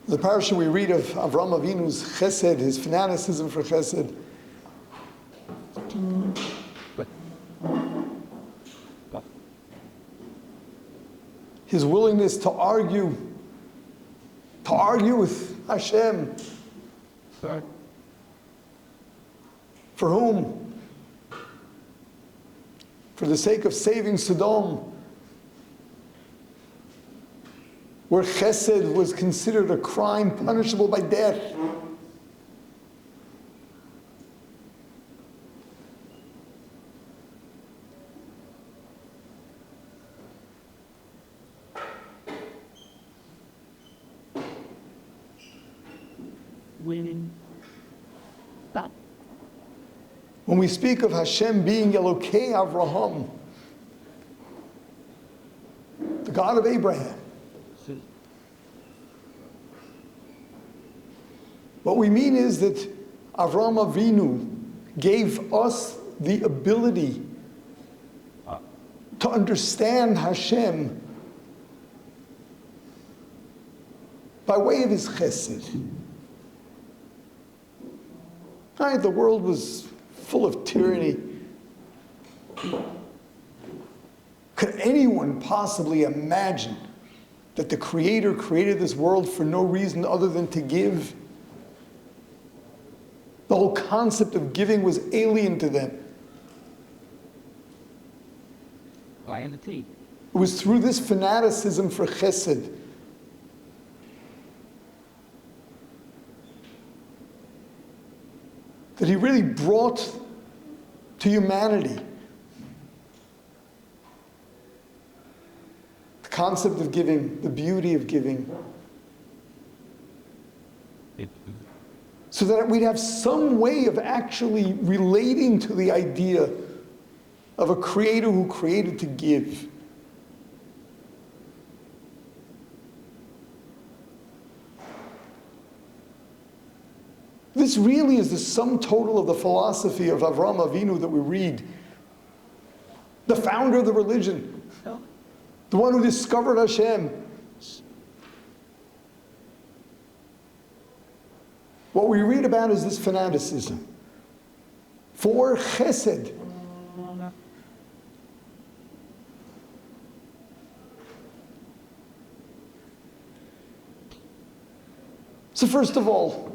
The parasha we read of Avram Avinu's chesed, his fanaticism for chesed. His willingness to argue with Hashem. For whom? For the sake of saving Sodom, where chesed was considered a crime punishable by death. When we speak of Hashem being Elokei Avraham, the God of Abraham, what we mean is that Avram Avinu gave us the ability to understand Hashem by way of his chesed. Right, the world was full of tyranny. Could anyone possibly imagine that the Creator created this world for no reason other than to give? The whole concept of giving was alien to them. It was through this fanaticism for chesed that he really brought to humanity the concept of giving, the beauty of giving, so that we'd have some way of actually relating to the idea of a creator who created to give. This really is the sum total of the philosophy of Avram Avinu that we read. The founder of the religion. The one who discovered Hashem. What we read about is this fanaticism for chesed. So first of all,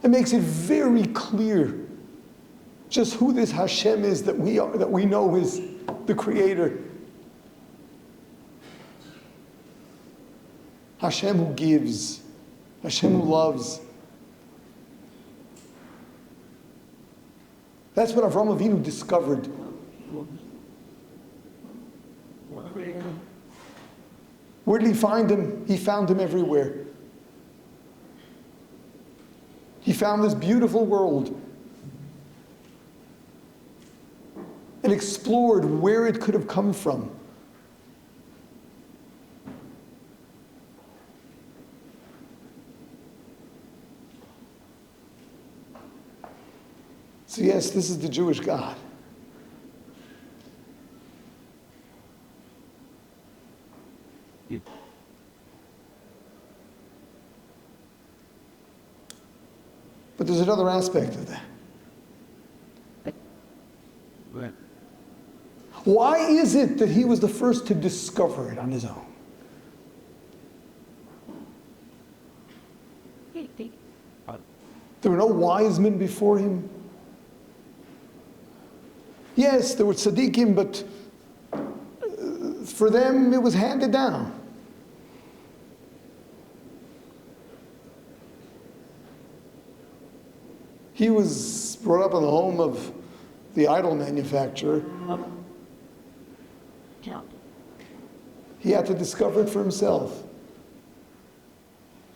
it makes it very clear just who this Hashem is that we know is the Creator. Hashem who gives, Hashem who loves. That's what Avram Avinu discovered. Where did he find him? He found him everywhere. He found this beautiful world and explored where it could have come from. So yes, this is the Jewish God. Yeah. But there's another aspect of that. Right. Why is it that he was the first to discover it on his own? There were no wise men before him. Yes, there were tzaddikim, but for them it was handed down. He was brought up in the home of the idol manufacturer. He had to discover it for himself.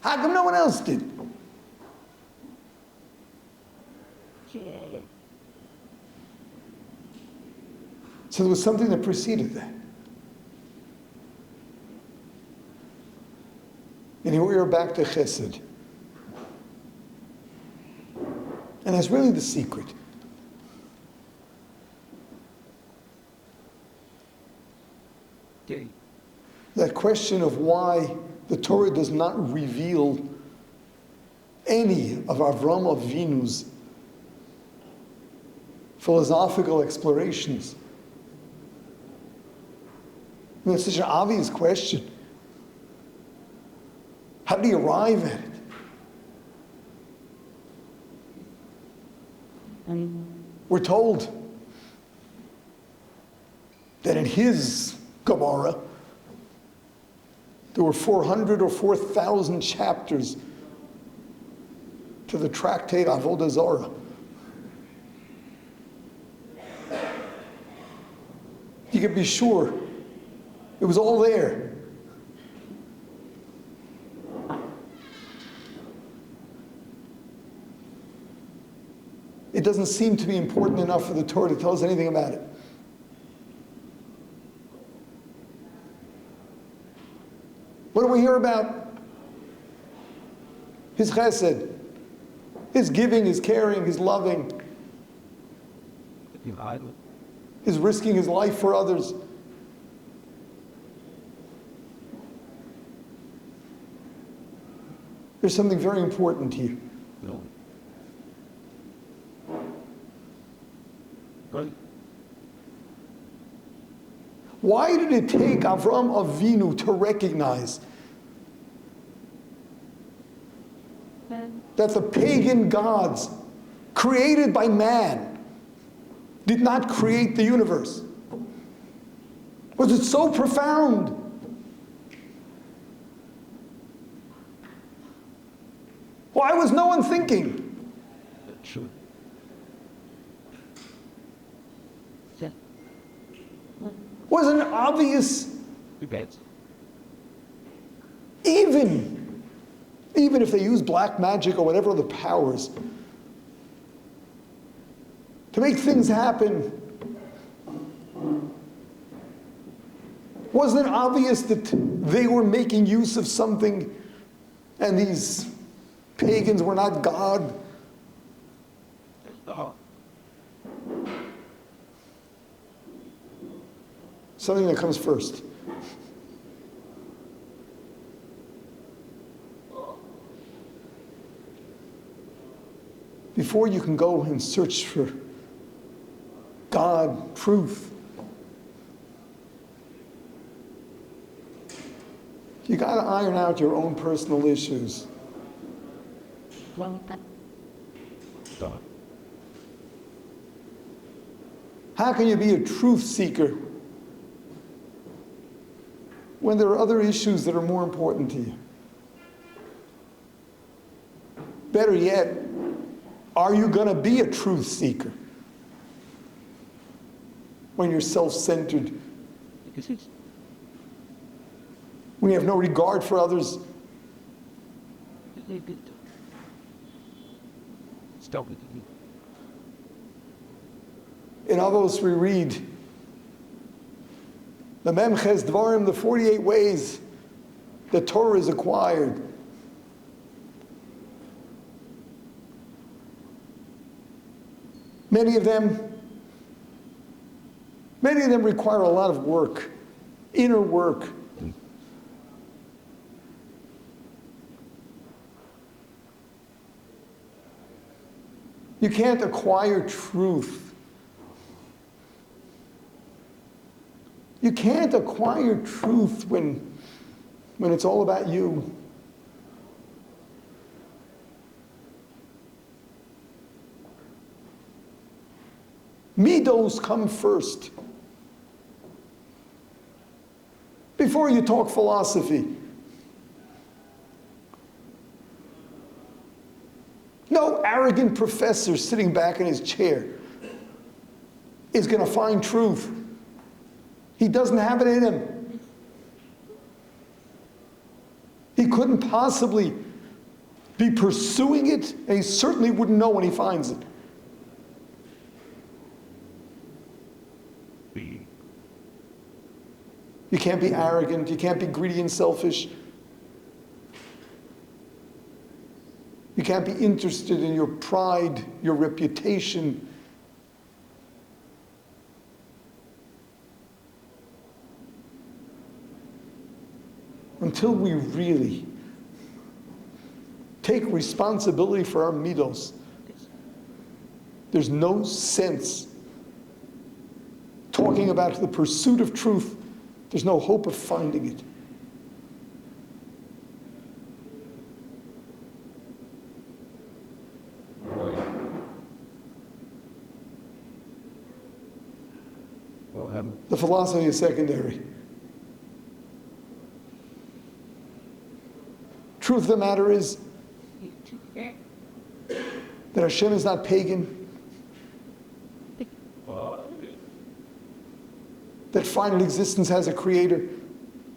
How come no one else did? So there was something that preceded that. And here we are back to chesed. And that's really the secret. That question of why the Torah does not reveal any of Avram Avinu's philosophical explorations. I mean, it's such an obvious question. How did he arrive at it? We're told that in his Gemara, there were 400 or 4,000 chapters to the tractate Avodah Zarah. You can be sure it was all there. It doesn't seem to be important enough for the Torah to tell us anything about it. What do we hear about? His chesed, his giving, his caring, his loving, his risking his life for others. There's something very important here. No. Why did it take Avram Avinu to recognize that the pagan gods created by man did not create the universe? Was it so profound? Why was no one thinking? True. Wasn't it obvious? Even if they use black magic or whatever other powers to make things happen, wasn't it obvious that they were making use of something and these pagans were not God? Something that comes first. Before you can go and search for God, truth, you got to iron out your own personal issues. How can you be a truth seeker when there are other issues that are more important to you? Better yet, are you going to be a truth seeker when you're self-centered? When you have no regard for others? In Avos we read, the Memches Dvarim, the 48 ways the Torah is acquired. Many of them require a lot of work, inner work. You can't acquire truth. You can't acquire truth when it's all about you. Midos come first. Before you talk philosophy. No arrogant professor sitting back in his chair is going to find truth. He doesn't have it in him. He couldn't possibly be pursuing it, and he certainly wouldn't know when he finds it. You can't be arrogant. You can't be greedy and selfish. You can't be interested in your pride, your reputation. until we really take responsibility for our middos, there's no sense talking about the pursuit of truth. There's no hope of finding it. The philosophy is secondary. Truth of the matter is that Hashem is not pagan, that final existence has a creator,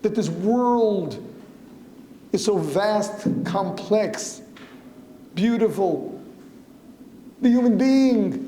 that this world is so vast, complex, beautiful. The human being